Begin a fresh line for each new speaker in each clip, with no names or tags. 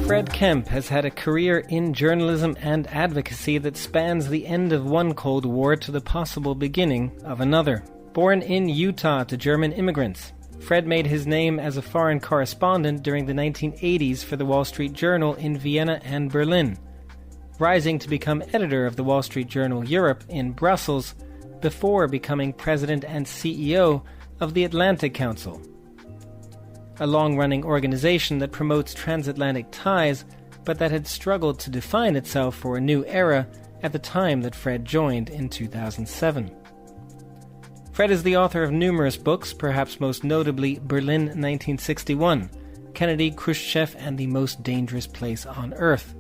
Fred Kempe has had a career in journalism and advocacy that spans the end of one Cold War to the possible beginning of another. Born in Utah to German immigrants, Fred made his name as a foreign correspondent during the 1980s for the Wall Street Journal in Vienna and Berlin, rising to become editor of the Wall Street Journal Europe in Brussels before becoming president and CEO of the Atlantic Council, a long-running organization that promotes transatlantic ties, but that had struggled to define itself for a new era at the time that Fred joined in 2007. Fred is the author of numerous books, perhaps most notably Berlin 1961, Kennedy, Khrushchev, and the Most Dangerous Place on Earth.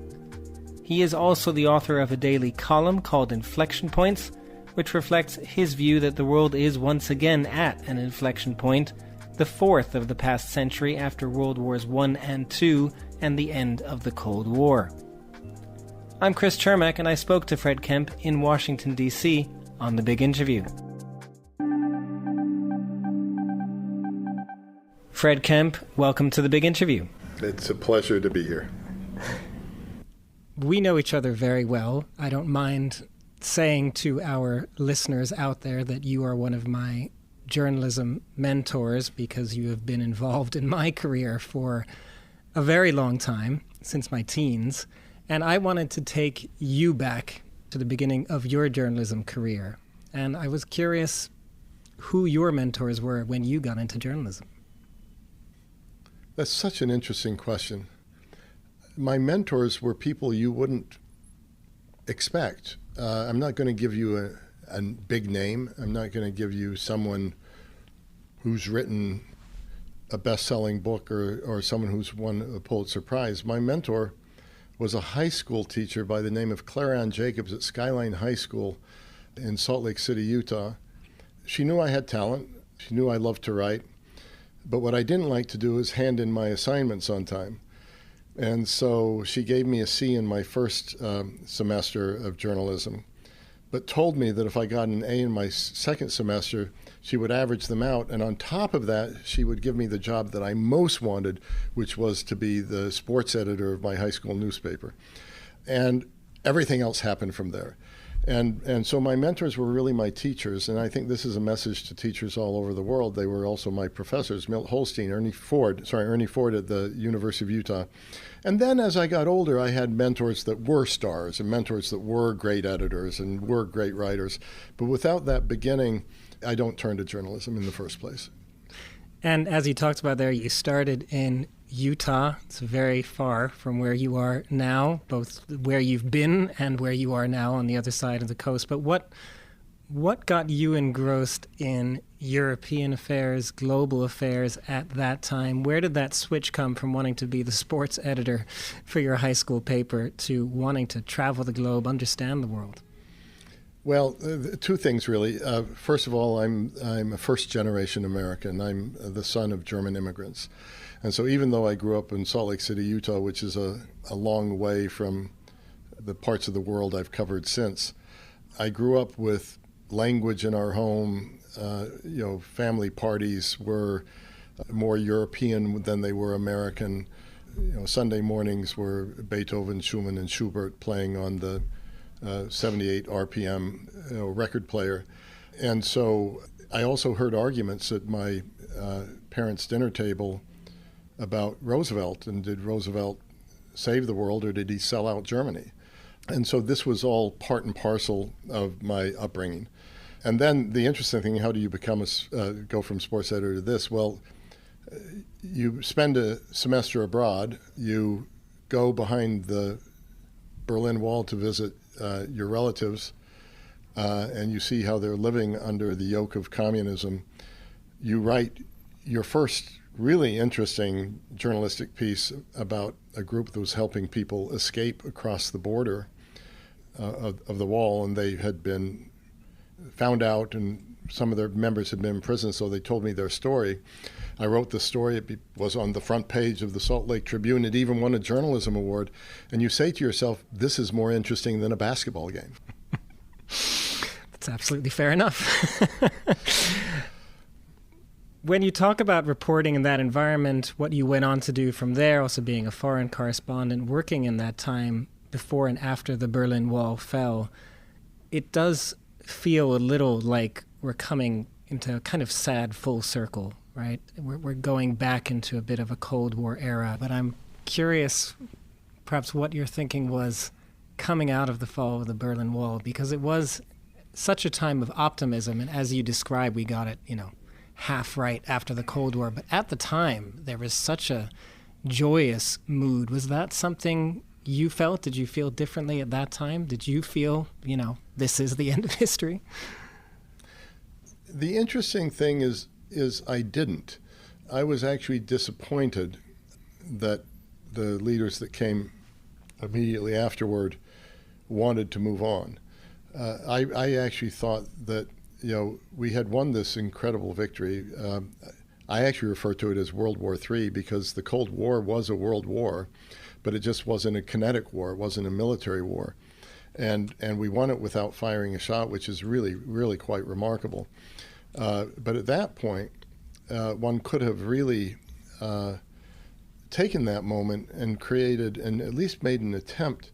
He is also the author of a daily column called Inflection Points, which reflects his view that the world is once again at an inflection point, the fourth of the past century after World Wars I and II and the end of the Cold War. I'm Chris Cermak, and I spoke to Fred Kempe in Washington, D.C. on The Big Interview. Fred Kempe, welcome to The Big Interview.
It's a pleasure to be here.
We know each other very well. I don't mind saying to our listeners out there that you are one of my journalism mentors because you have been involved in my career for a very long time, since my teens. And I wanted to take you back to the beginning of your journalism career. And I was curious who your mentors were when you got into journalism.
That's such an interesting question. My mentors were people you wouldn't expect. I'm not going to give you a big name. I'm not going to give you someone who's written a best-selling book or someone who's won a Pulitzer Prize. My mentor was a high school teacher by the name of Claire Ann Jacobs at Skyline High School in Salt Lake City, Utah. She knew I had talent. She knew I loved to write. But what I didn't like to do is hand in my assignments on time. And so she gave me a C in my first semester of journalism, but told me that if I got an A in my second semester, she would average them out. And on top of that, she would give me the job that I most wanted, which was to be the sports editor of my high school newspaper. And everything else happened from there. And so my mentors were really my teachers, and I think this is a message to teachers all over the world. They were also my professors, Milt Holstein, Ernie Ford at the University of Utah. And then as I got older, I had mentors that were stars and mentors that were great editors and were great writers. But without that beginning, I don't turn to journalism in the first place.
And as you talked about there, you started in Utah. It's very far from where you are now, both where you've been and where you are now on the other side of the coast. But what got you engrossed in European affairs, global affairs at that time? Where did that switch come from wanting to be the sports editor for your high school paper to wanting to travel the globe, understand the world?
Well, two things really. First of all, I'm a first-generation American. I'm the son of German immigrants. And so even though I grew up in Salt Lake City, Utah, which is a long way from the parts of the world I've covered since, I grew up with language in our home. Family parties were more European than they were American. Sunday mornings were Beethoven, Schumann, and Schubert playing on the 78 RPM record player. And so I also heard arguments at my parents' dinner table about Roosevelt, and did Roosevelt save the world or did he sell out Germany? And so this was all part and parcel of my upbringing. And then the interesting thing, how do you become go from sports editor to this? Well, you spend a semester abroad, you go behind the Berlin Wall to visit your relatives, and you see how they're living under the yoke of communism. You write your first really interesting journalistic piece about a group that was helping people escape across the border of the wall, and they had been found out, and some of their members had been in prison, so they told me their story. I wrote the story. It was on the front page of the Salt Lake Tribune. It even won a journalism award. And you say to yourself, this is more interesting than a basketball game.
That's absolutely fair enough. When you talk about reporting in that environment, what you went on to do from there, also being a foreign correspondent, working in that time before and after the Berlin Wall fell, it does feel a little like we're coming into a kind of sad full circle, right? We're going back into a bit of a Cold War era. But I'm curious, perhaps what your thinking was coming out of the fall of the Berlin Wall, because it was such a time of optimism. And as you described, we got it, half right after the Cold War. But at the time, there was such a joyous mood. Was that something you felt? Did you feel differently at that time? Did you feel, this is the end of history?
The interesting thing is I didn't. I was actually disappointed that the leaders that came immediately afterward wanted to move on. I actually thought that we had won this incredible victory. I actually refer to it as World War III because the Cold War was a world war, but it just wasn't a kinetic war. It wasn't a military war. And we won it without firing a shot, which is really, really quite remarkable. But at that point, one could have really taken that moment and created and at least made an attempt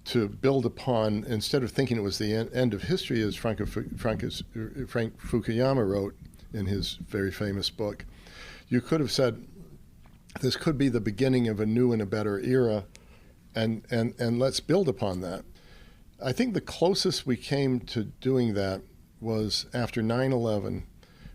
to build upon, instead of thinking it was the end of history, as Frank Fukuyama wrote in his very famous book. You could have said, this could be the beginning of a new and a better era, and let's build upon that. I think the closest we came to doing that was after 9/11,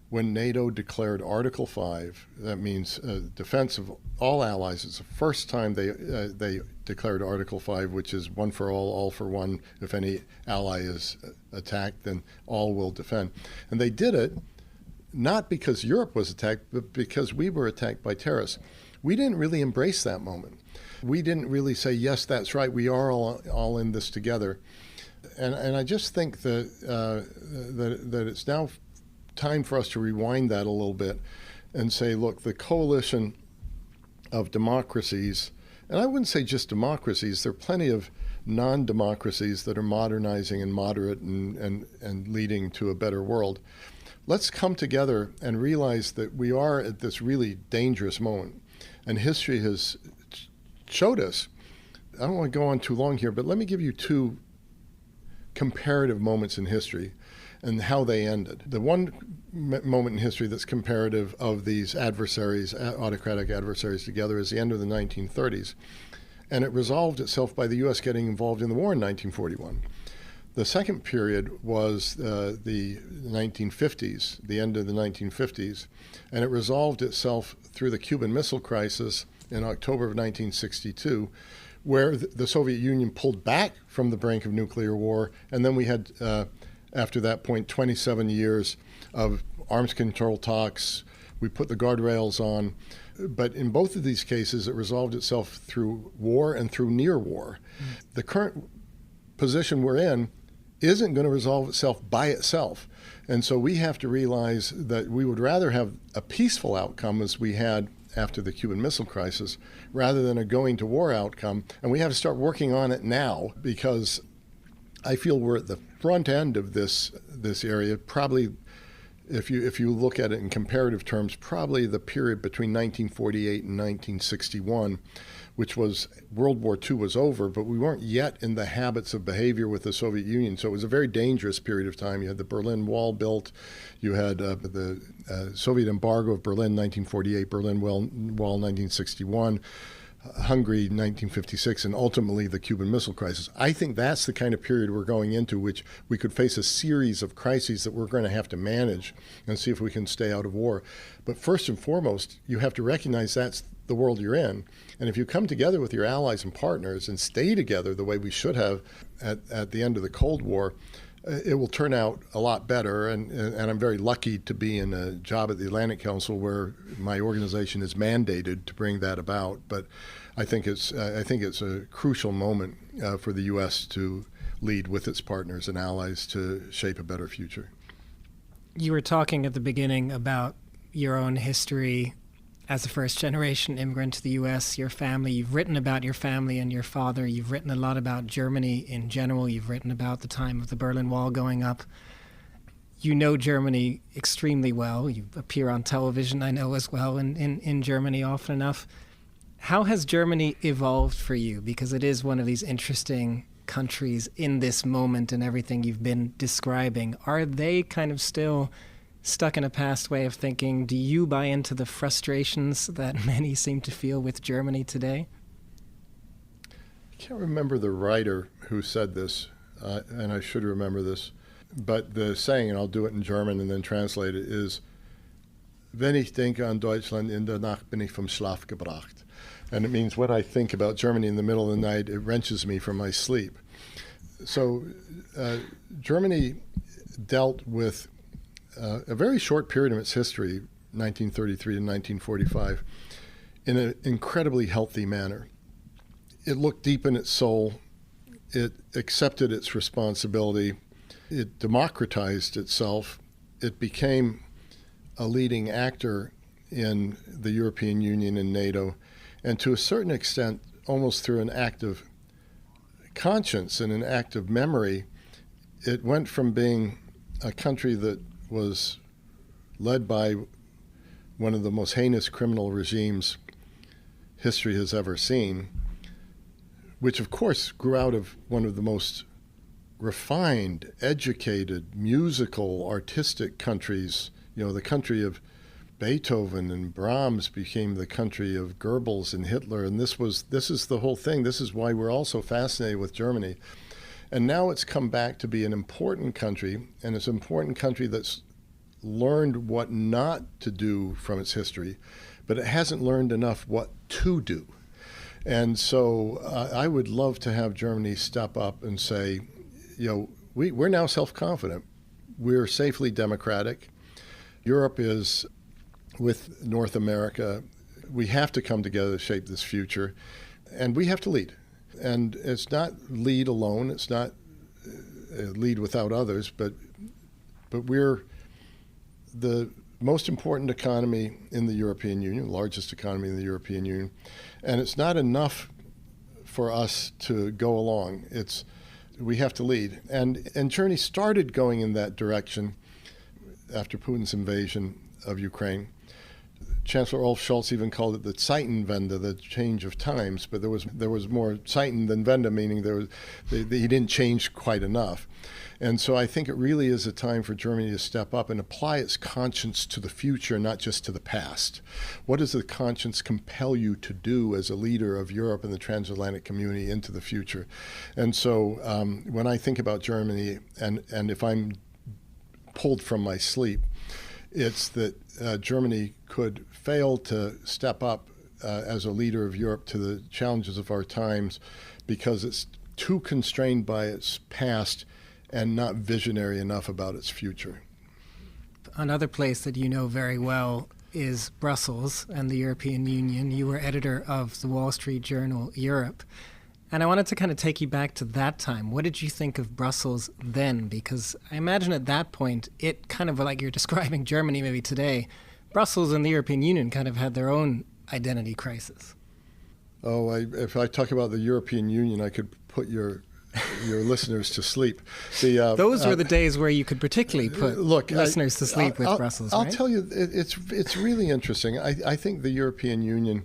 when NATO declared Article 5. That means defense of all allies. It's the first time they declared Article 5, which is one for all for one. If any ally is attacked, then all will defend. And they did it not because Europe was attacked, but because we were attacked by terrorists. We didn't really embrace that moment. We didn't really say, yes, that's right, we are all in this together. And I just think that it's now time for us to rewind that a little bit and say, look, the coalition of democracies, and I wouldn't say just democracies, there are plenty of non-democracies that are modernizing and moderate and leading to a better world. Let's come together and realize that we are at this really dangerous moment. And history has showed us, I don't want to go on too long here, but let me give you two comparative moments in history and how they ended. The one moment in history that's comparative of these adversaries, autocratic adversaries together, is the end of the 1930s. And it resolved itself by the U.S. getting involved in the war in 1941. The second period was the 1950s, the end of the 1950s, and it resolved itself through the Cuban Missile Crisis in October of 1962, where the Soviet Union pulled back from the brink of nuclear war, and then we had, after that point, 27 years of arms control talks. We put the guardrails on. But in both of these cases, it resolved itself through war and through near war. The current position we're in isn't going to resolve itself by itself. And so we have to realize that we would rather have a peaceful outcome, as we had after the Cuban Missile Crisis, rather than a going to war outcome. And we have to start working on it now, because I feel we're at the front end of this area. Probably, if you look at it in comparative terms, probably the period between 1948 and 1961, which was World War II was over, but we weren't yet in the habits of behavior with the Soviet Union. So it was a very dangerous period of time. You had the Berlin Wall built. You had the Soviet embargo of Berlin, 1948, Berlin Wall, 1961, Hungary, 1956, and ultimately the Cuban Missile Crisis. I think that's the kind of period we're going into, which we could face a series of crises that we're going to have to manage and see if we can stay out of war. But first and foremost, you have to recognize that's the world you're in. And if you come together with your allies and partners and stay together the way we should have at the end of the Cold War, it will turn out a lot better. And I'm very lucky to be in a job at the Atlantic Council where my organization is mandated to bring that about. But I think it's a crucial moment for the U.S. to lead with its partners and allies to shape a better future.
You were talking at the beginning about your own history as a first-generation immigrant to the U.S., your family. You've written about your family and your father. You've written a lot about Germany in general. You've written about the time of the Berlin Wall going up. you know Germany extremely well. You appear on television, I know, as well, in Germany often enough. How has Germany evolved for you? Because it is one of these interesting countries in this moment and everything you've been describing. Are they kind of still stuck in a past way of thinking? Do you buy into the frustrations that many seem to feel with Germany today?
I can't remember the writer who said this, and I should remember this, but the saying, and I'll do it in German and then translate it, is, Wenn ich denke an Deutschland in der Nacht, bin ich vom Schlaf gebracht. And it means when I think about Germany in the middle of the night, it wrenches me from my sleep. So Germany dealt with a very short period of its history, 1933 to 1945, in an incredibly healthy manner. It looked deep in its soul. It accepted its responsibility. It democratized itself. It became a leading actor in the European Union and NATO, and to a certain extent, almost through an act of conscience and an act of memory, it went from being a country that was led by one of the most heinous criminal regimes history has ever seen, which of course grew out of one of the most refined, educated, musical, artistic countries. You know, the country of Beethoven and Brahms became the country of Goebbels and Hitler, and this is the whole thing. This is why we're all so fascinated with Germany. And now it's come back to be an important country, and it's an important country that's learned what not to do from its history, but it hasn't learned enough what to do. And so I would love to have Germany step up and say, you know, we're now self-confident. We're safely democratic. Europe is with North America. We have to come together to shape this future, and we have to lead. And it's not lead alone. It's not lead without others, but we're the most important economy in the European Union, largest economy in the European Union, and it's not enough for us to go along. We have to lead. And Germany started going in that direction after Putin's invasion of Ukraine. Chancellor Olaf Scholz even called it the Zeitenwende, the change of times, but there was more Zeiten than Wende, meaning he didn't change quite enough. And so I think it really is a time for Germany to step up and apply its conscience to the future, not just to the past. What does the conscience compel you to do as a leader of Europe and the transatlantic community into the future? And so when I think about Germany, and if I'm pulled from my sleep, it's that Germany could fail to step up as a leader of Europe to the challenges of our times because it's too constrained by its past and not visionary enough about its future.
Another place that you know very well is Brussels and the European Union. You were editor of the Wall Street Journal Europe. And I wanted to kind of take you back to that time. What did you think of Brussels then? Because I imagine at that point, it kind of like you're describing Germany maybe today, Brussels and the European Union kind of had their own identity crisis.
Oh, if I talk about the European Union, I could put your listeners to sleep.
Those were the days where you could particularly put listeners to sleep with Brussels, right?
I'll tell you, it's really interesting. I think the European Union,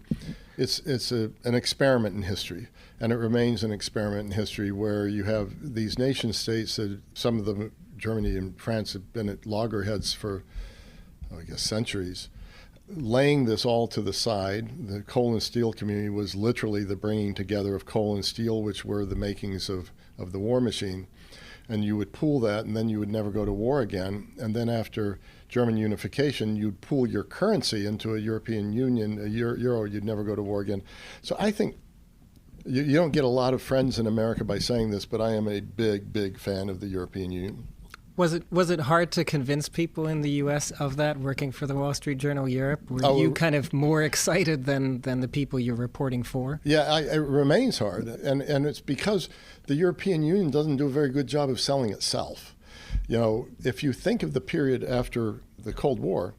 it's an experiment in history, and it remains an experiment in history where you have these nation states that some of them, Germany and France, have been at loggerheads for, I guess, centuries. Laying this all to the side, the coal and steel community was literally the bringing together of coal and steel, which were the makings of the war machine. And you would pool that, and then you would never go to war again. And then after German unification, you'd pool your currency into a European Union, a euro, you'd never go to war again. So I think you don't get a lot of friends in America by saying this, but I am a big, big fan of the European Union.
Was it hard to convince people in the U.S. of that, working for the Wall Street Journal Europe? Were you kind of more excited than the people you're reporting for?
Yeah, it remains hard. And it's because the European Union doesn't do a very good job of selling itself. You know, if you think of the period after the Cold War,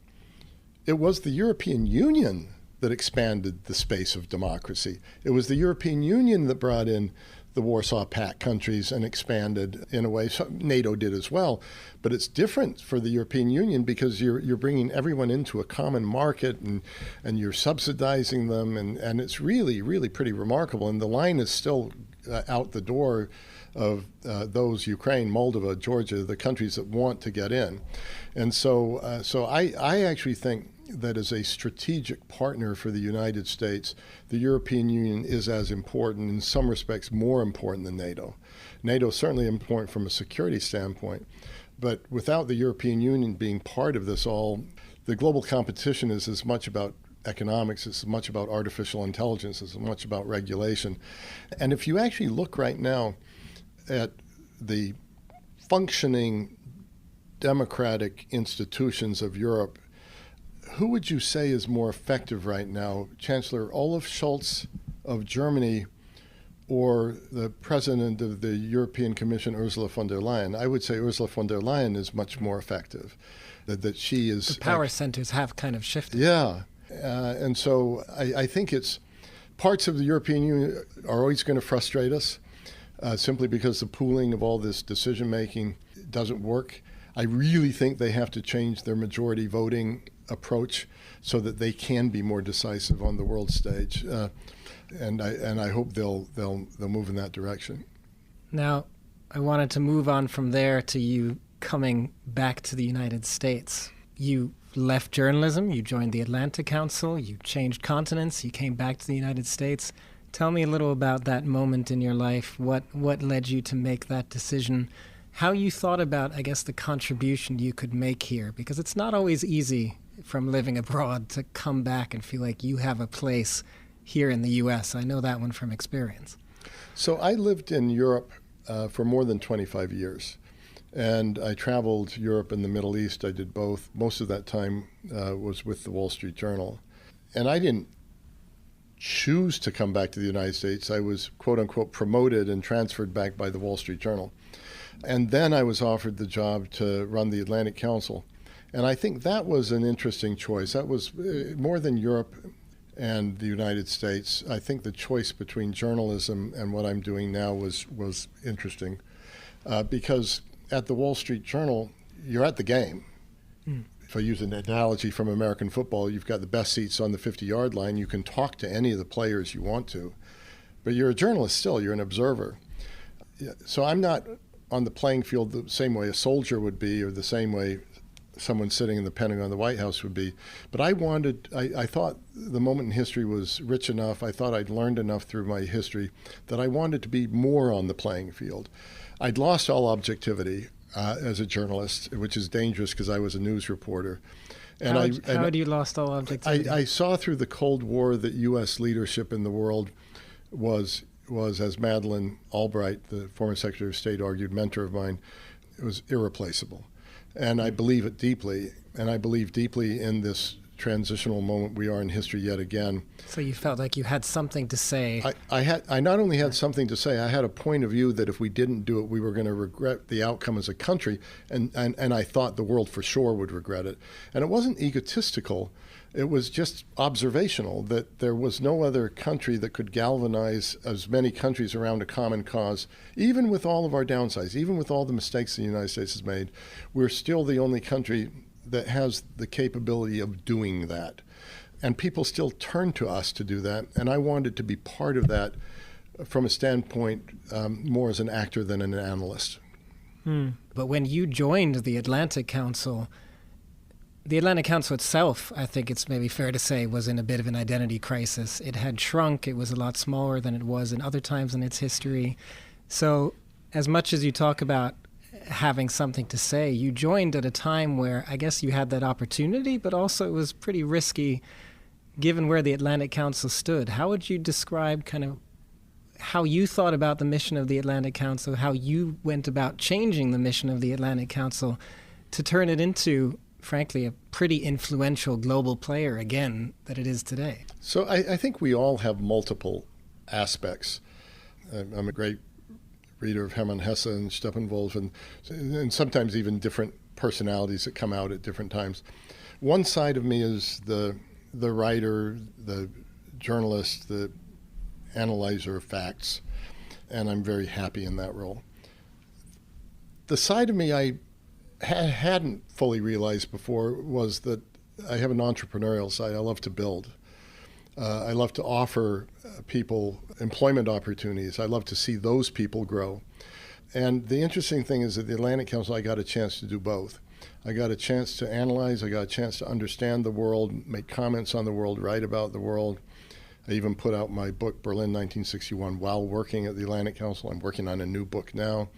it was the European Union that expanded the space of democracy. It was the European Union that brought in the Warsaw Pact countries and expanded in a way. So NATO did as well, but it's different for the European Union because you're bringing everyone into a common market and you're subsidizing them, and it's really, really pretty remarkable. And the line is still out the door of those Ukraine, Moldova, Georgia, the countries that want to get in. And so I actually think that as a strategic partner for the United States, the European Union is as important, in some respects more important than NATO. NATO is certainly important from a security standpoint, but without the European Union being part of this all, the global competition is as much about economics, it's as much about artificial intelligence, it's as much about regulation. And if you actually look right now at the functioning democratic institutions of Europe, who would you say is more effective right now, Chancellor Olaf Scholz of Germany or the President of the European Commission, Ursula von der Leyen? I would say Ursula von der Leyen is much more effective, that she is...
The power centers have kind of shifted.
Yeah, and so I think it's parts of the European Union are always going to frustrate us simply because the pooling of all this decision-making doesn't work. I really think they have to change their majority voting approach so that they can be more decisive on the world stage, and I hope they'll move in that direction.
Now, I wanted to move on from there to you coming back to the United States. You left journalism, you joined the Atlantic Council, you changed continents, you came back to the United States. Tell me a little about that moment in your life. What led you to make that decision? How you thought about, I guess, the contribution you could make here, because it's not always easy from living abroad to come back and feel like you have a place here in the U.S. I know that one from experience.
So I lived in Europe for more than 25 years, and I traveled Europe and the Middle East. I did both. Most of that time was with the Wall Street Journal. And I didn't choose to come back to the United States. I was, quote unquote, promoted and transferred back by the Wall Street Journal. And then I was offered the job to run the Atlantic Council. And I think that was an interesting choice. That was more than Europe and the United States. I think the choice between journalism and what I'm doing now was interesting because at the Wall Street Journal, you're at the game. If I use an analogy from American football, you've got the best seats on the 50-yard line. You can talk to any of the players you want to. But you're a journalist still. You're an observer. So I'm not on the playing field the same way a soldier would be or the same way someone sitting in the Pentagon, the White House would be. But I thought the moment in history was rich enough. I thought I'd learned enough through my history that I wanted to be more on the playing field. I'd lost all objectivity as a journalist, which is dangerous because I was a news reporter.
And how had you lost all objectivity?
I saw through the Cold War that U.S. leadership in the world was, as Madeleine Albright, the former Secretary of State, argued, mentor of mine, it was irreplaceable. And I believe it deeply, and I believe deeply in this transitional moment we are in history yet again.
So you felt like you had something to say.
I not only had something to say, I had a point of view that if we didn't do it, we were going to regret the outcome as a country, and I thought the world for sure would regret it. And it wasn't egotistical. It was just observational that there was no other country that could galvanize as many countries around a common cause. Even with all of our downsides, even with all the mistakes the United States has made, we're still the only country that has the capability of doing that. And people still turn to us to do that. And I wanted to be part of that from a standpoint more as an actor than an analyst.
But when you joined the Atlantic Council itself, I think it's maybe fair to say, was in a bit of an identity crisis. It had shrunk. It was a lot smaller than it was in other times in its history. So as much as you talk about having something to say, you joined at a time where I guess you had that opportunity, but also it was pretty risky given where the Atlantic Council stood. How would you describe kind of how you thought about the mission of the Atlantic Council, how you went about changing the mission of the Atlantic Council to turn it into, frankly, a pretty influential global player again that it is today?
So I think we all have multiple aspects. I'm a great reader of Hermann Hesse and Steppenwolf and sometimes even different personalities that come out at different times. One side of me is the writer, the journalist, the analyzer of facts. and I'm very happy in that role. The side of me I hadn't fully realized before was that I have an entrepreneurial side. I love to build. I love to offer people employment opportunities. I love to see those people grow. And the interesting thing is that the Atlantic Council, I got a chance to do both. I got a chance to analyze, I got a chance to understand the world, make comments on the world, write about the world. I even put out my book, Berlin 1961, while working at the Atlantic Council. I'm working on a new book now.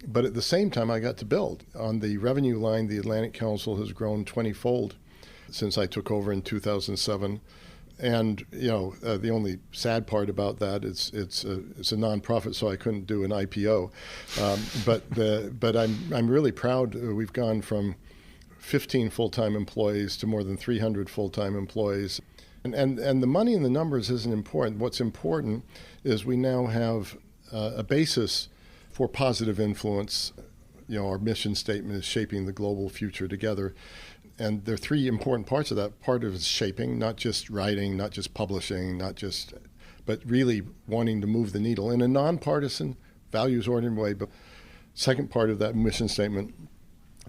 But at the same time, I got to build. On the revenue line, the Atlantic Council has grown 20-fold since I took over in 2007. And the only sad part about that is it's a nonprofit, so I couldn't do an IPO. But I'm really proud. We've gone from 15 full-time employees to more than 300 full-time employees. And the money and the numbers isn't important. What's important is we now have a basis for positive influence. Our mission statement is shaping the global future together. And there are three important parts of that. Part of it is shaping, not just writing, not just publishing, but really wanting to move the needle in a nonpartisan, values-oriented way. But second part of that mission statement,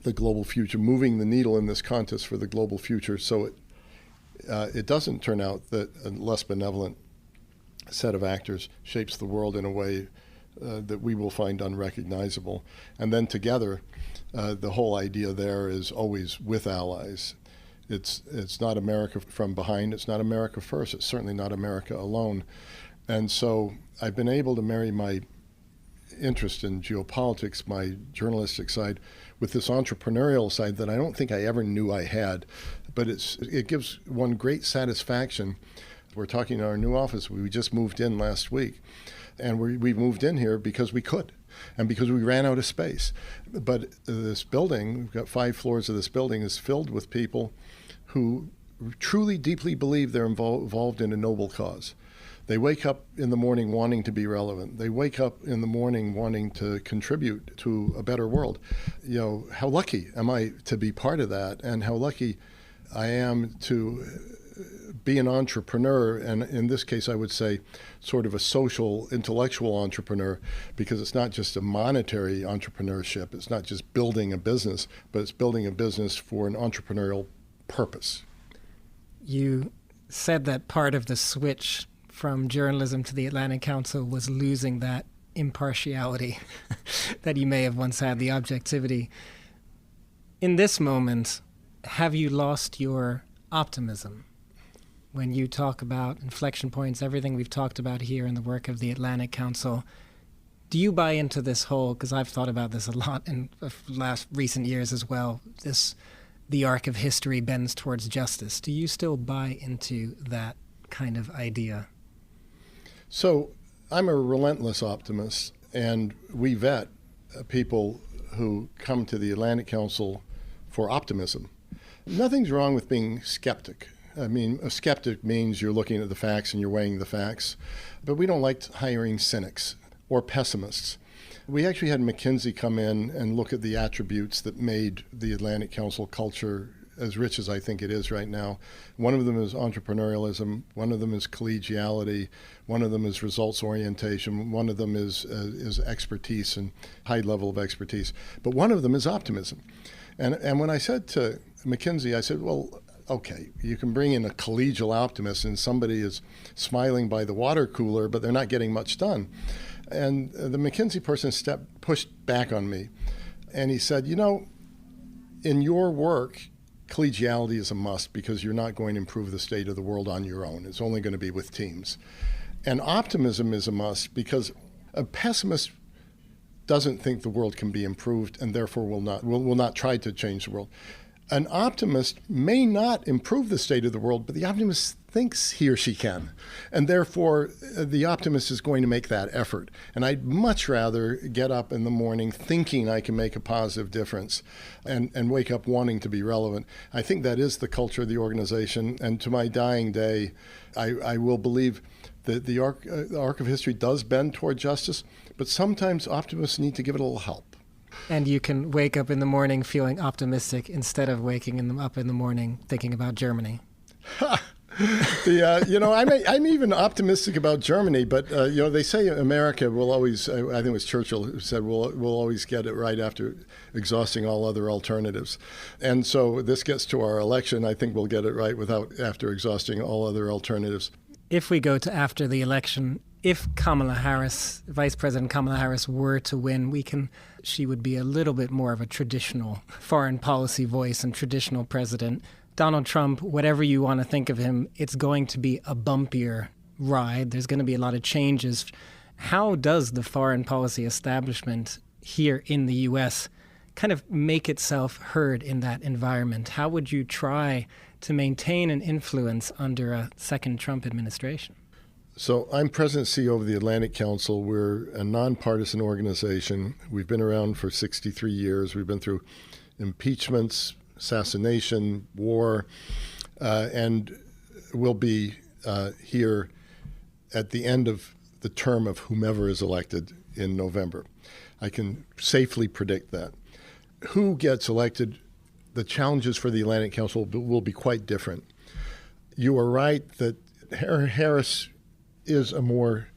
the global future, moving the needle in this contest for the global future, so it doesn't turn out that a less benevolent set of actors shapes the world in a way that we will find unrecognizable. And then together, the whole idea there is always with allies. It's not America from behind. It's not America first. It's certainly not America alone. And so I've been able to marry my interest in geopolitics, my journalistic side, with this entrepreneurial side that I don't think I ever knew I had. But it gives one great satisfaction. We're talking in our new office. We just moved in last week. And we moved in here because we could and because we ran out of space. But this building, we've got 5 floors of this building, is filled with people who truly, deeply believe they're involved in a noble cause. They wake up in the morning wanting to be relevant. They wake up in the morning wanting to contribute to a better world. How lucky am I to be part of that, and how lucky I am to be an entrepreneur, and in this case I would say sort of a social, intellectual entrepreneur, because it's not just a monetary entrepreneurship. It's not just building a business, but it's building a business for an entrepreneurial purpose.
You said that part of the switch from journalism to the Atlantic Council was losing that impartiality that you may have once had, the objectivity. In this moment, have you lost your optimism? When you talk about inflection points, everything we've talked about here in the work of the Atlantic Council, do you buy into this whole, because I've thought about this a lot in the recent years as well, the arc of history bends towards justice. Do you still buy into that kind of idea?
So I'm a relentless optimist, and we vet people who come to the Atlantic Council for optimism. Nothing's wrong with being skeptic. I mean, a skeptic means you're looking at the facts and you're weighing the facts. But we don't like hiring cynics or pessimists. We actually had McKinsey come in and look at the attributes that made the Atlantic Council culture as rich as I think it is right now. One of them is entrepreneurialism. One of them is collegiality. One of them is results orientation. One of them is expertise and high level of expertise. But one of them is optimism. And when I said to McKinsey, I said, well, okay, you can bring in a collegial optimist and somebody is smiling by the water cooler, but they're not getting much done. And the McKinsey person pushed back on me. And he said, in your work, collegiality is a must because you're not going to improve the state of the world on your own. It's only going to be with teams. And optimism is a must because a pessimist doesn't think the world can be improved and therefore will not try to change the world. An optimist may not improve the state of the world, but the optimist thinks he or she can. And therefore, the optimist is going to make that effort. And I'd much rather get up in the morning thinking I can make a positive difference and wake up wanting to be relevant. I think that is the culture of the organization. And to my dying day, I will believe that the arc of history does bend toward justice, but sometimes optimists need to give it a little help.
And you can wake up in the morning feeling optimistic instead of waking up in the morning thinking about Germany.
I'm even optimistic about Germany, but they say America will always. I think it was Churchill who said we'll always get it right after exhausting all other alternatives, and so this gets to our election. I think we'll get it right after exhausting all other alternatives.
If we go to after the election, if Vice President Kamala Harris were to win, she would be a little bit more of a traditional foreign policy voice and traditional president. Donald Trump, whatever you want to think of him, it's going to be a bumpier ride. There's going to be a lot of changes. How does the foreign policy establishment here in the U.S. kind of make itself heard in that environment? How would you try to maintain an influence under a second Trump administration?
So I'm president and CEO of the Atlantic Council. We're a nonpartisan organization. We've been around for 63 years. We've been through impeachments, assassination, war, and we'll be here at the end of the term of whomever is elected in November. I can safely predict that. Who gets elected, the challenges for the Atlantic Council will be quite different. You are right that Harris is a more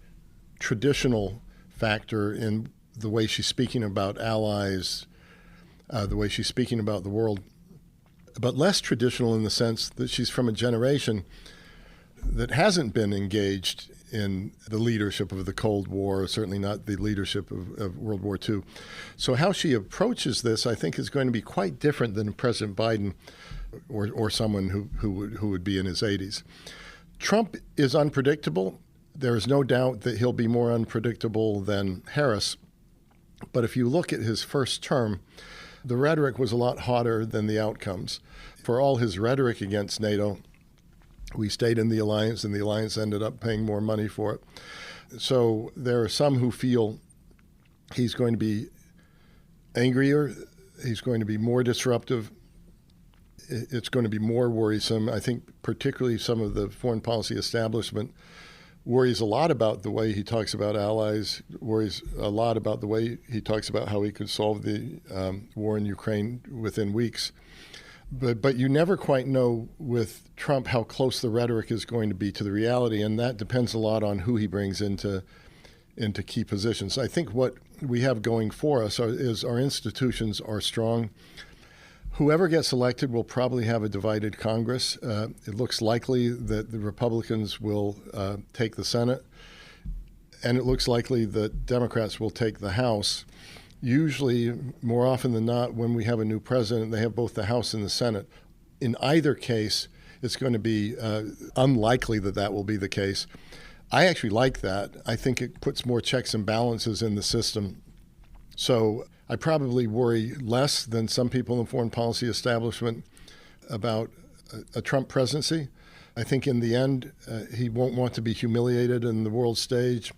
traditional factor in the way she's speaking about allies, the way she's speaking about the world, but less traditional in the sense that she's from a generation that hasn't been engaged in the leadership of the Cold War, certainly not the leadership of World War II. So how she approaches this, I think, is going to be quite different than President Biden or someone who would be in his 80s. Trump is unpredictable. There is no doubt that he'll be more unpredictable than Harris. But if you look at his first term, the rhetoric was a lot hotter than the outcomes. For all his rhetoric against NATO, we stayed in the alliance, and the alliance ended up paying more money for it. So there are some who feel he's going to be angrier, he's going to be more disruptive, it's going to be more worrisome. I think particularly some of the foreign policy establishment worries a lot about the way he talks about allies, worries a lot about the way he talks about how he could solve the war in Ukraine within weeks. But you never quite know with Trump how close the rhetoric is going to be to the reality, and that depends a lot on who he brings into key positions. I think what we have going for us is our institutions are strong. Whoever gets elected will probably have a divided Congress. It looks likely that the Republicans will take the Senate, and it looks likely that Democrats will take the House. Usually, more often than not, when we have a new president, they have both the House and the Senate. In either case, it's going to be unlikely that will be the case. I actually like that. I think it puts more checks and balances in the system. So I probably worry less than some people in the foreign policy establishment about a Trump presidency. I think in the end, he won't want to be humiliated in the world stage,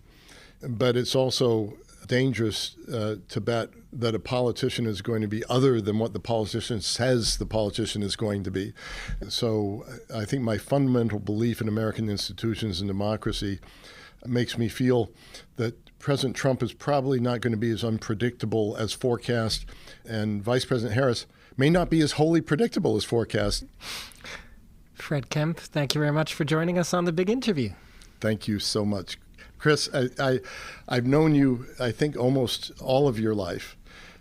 but it's also dangerous to bet that a politician is going to be other than what the politician says the politician is going to be. So I think my fundamental belief in American institutions and democracy makes me feel that President Trump is probably not going to be as unpredictable as forecast, and Vice President Harris may not be as wholly predictable as forecast.
Fred Kempe, thank you very much for joining us on The Big Interview.
Thank you so much. Chris, I've known you, I think, almost all of your life,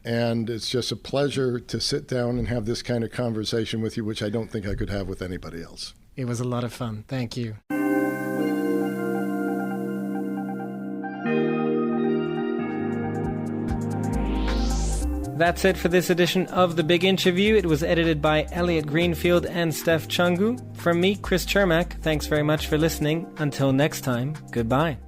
and it's just a pleasure to sit down and have this kind of conversation with you, which I don't think I could have with anybody else.
It was a lot of fun. Thank you. That's it for this edition of The Big Interview. It was edited by Elliot Greenfield and Steph Chungu. From me, Chris Cermak, thanks very much for listening. Until next time, goodbye.